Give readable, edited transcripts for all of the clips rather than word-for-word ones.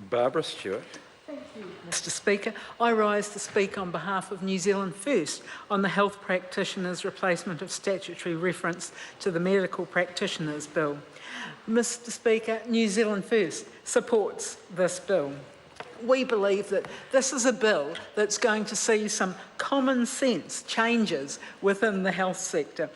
Barbara Stewart. Thank you, Mr. Speaker. I rise to speak on behalf of New Zealand First on the Health Practitioners Replacement of Statutory Reference to the Medical Practitioners Bill. Mr. Speaker, New Zealand First supports this bill. We believe that this is a bill that's going to see some common sense changes within the health sector.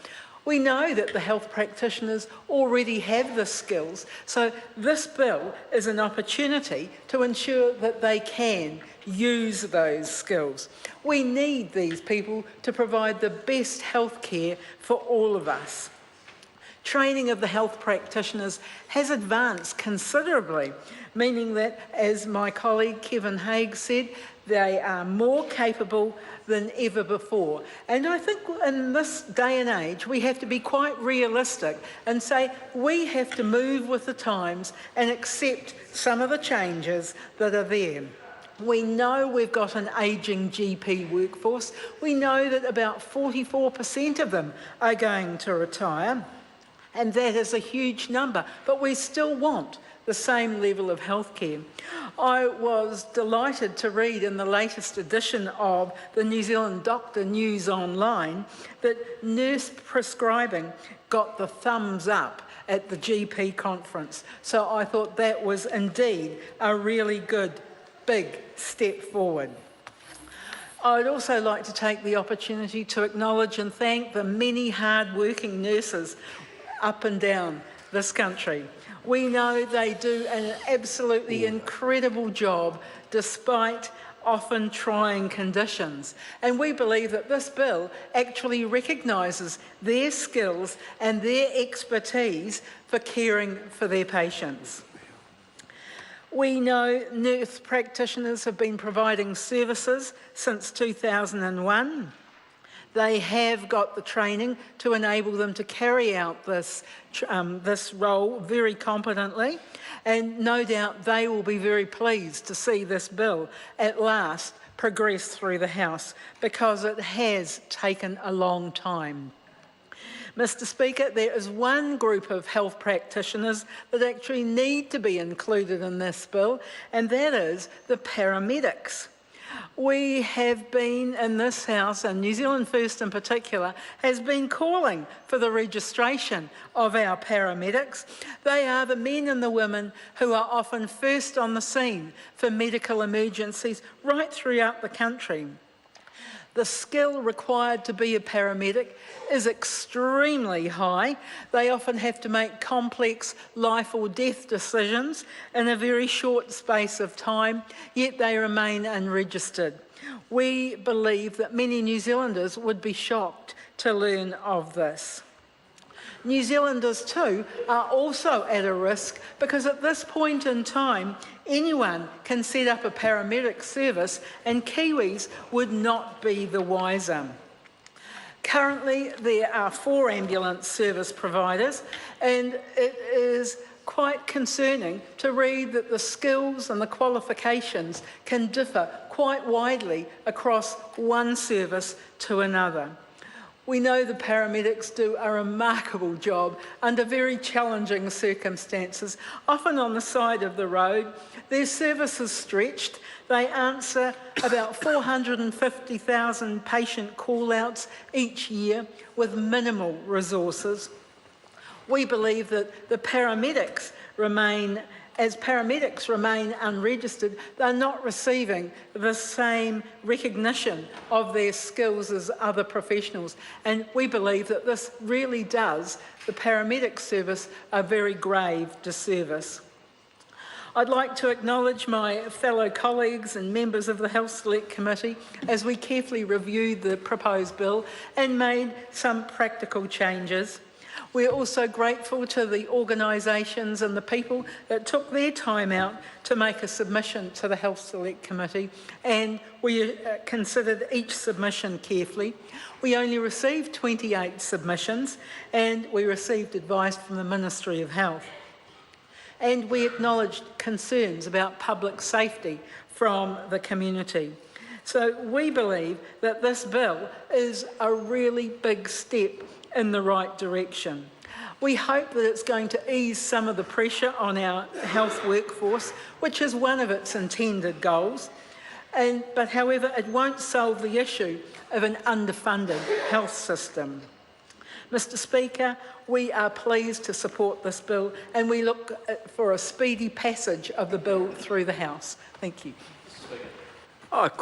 We know that the health practitioners already have the skills, so this bill is an opportunity to ensure that they can use those skills. We need these people to provide the best health care for all of us. Training of the health practitioners has advanced considerably, meaning that, as my colleague Kevin Haig said, they are more capable than ever before. And I think in this day and age, we have to be quite realistic and say we have to move with the times and accept some of the changes that are there. We know we've got an ageing GP workforce. We know that about 44% of them are going to retire. And that is a huge number, but we still want the same level of healthcare. I was delighted to read in the latest edition of the New Zealand Doctor News Online that nurse prescribing got the thumbs up at the GP conference. So I thought that was indeed a really good, big step forward. I'd also like to take the opportunity to acknowledge and thank the many hard-working nurses up and down this country. We know they do an absolutely incredible job despite often trying conditions. And we believe that this bill actually recognises their skills and their expertise for caring for their patients. We know nurse practitioners have been providing services since 2001. They have got the training to enable them to carry out this role very competently, and no doubt they will be very pleased to see this bill at last progress through the House, because it has taken a long time. Mr. Speaker, there is one group of health practitioners that actually need to be included in this bill, and that is the paramedics. We have been in this House, and New Zealand First in particular, has been calling for the registration of our paramedics. They are the men and the women who are often first on the scene for medical emergencies right throughout the country. The skill required to be a paramedic is extremely high. They often have to make complex life or death decisions in a very short space of time, yet they remain unregistered. We believe that many New Zealanders would be shocked to learn of this. New Zealanders too are also at a risk, because at this point in time, anyone can set up a paramedic service and Kiwis would not be the wiser. Currently, there are 4 ambulance service providers, and it is quite concerning to read that the skills and the qualifications can differ quite widely across one service to another. We know the paramedics do a remarkable job under very challenging circumstances, often on the side of the road. Their service is stretched. They answer about 450,000 patient call-outs each year with minimal resources. We believe that the paramedics remain unregistered, they're not receiving the same recognition of their skills as other professionals. And we believe that this really does the paramedic service a very grave disservice. I'd like to acknowledge my fellow colleagues and members of the Health Select Committee as we carefully reviewed the proposed bill and made some practical changes. We're also grateful to the organisations and the people that took their time out to make a submission to the Health Select Committee, and we considered each submission carefully. We only received 28 submissions, and we received advice from the Ministry of Health. And we acknowledged concerns about public safety from the community. So we believe that this bill is a really big step in the right direction. We hope that it's going to ease some of the pressure on our health workforce, which is one of its intended goals. But however, it won't solve the issue of an underfunded health system. Mr. Speaker, we are pleased to support this bill and we look for a speedy passage of the bill through the House. Thank you.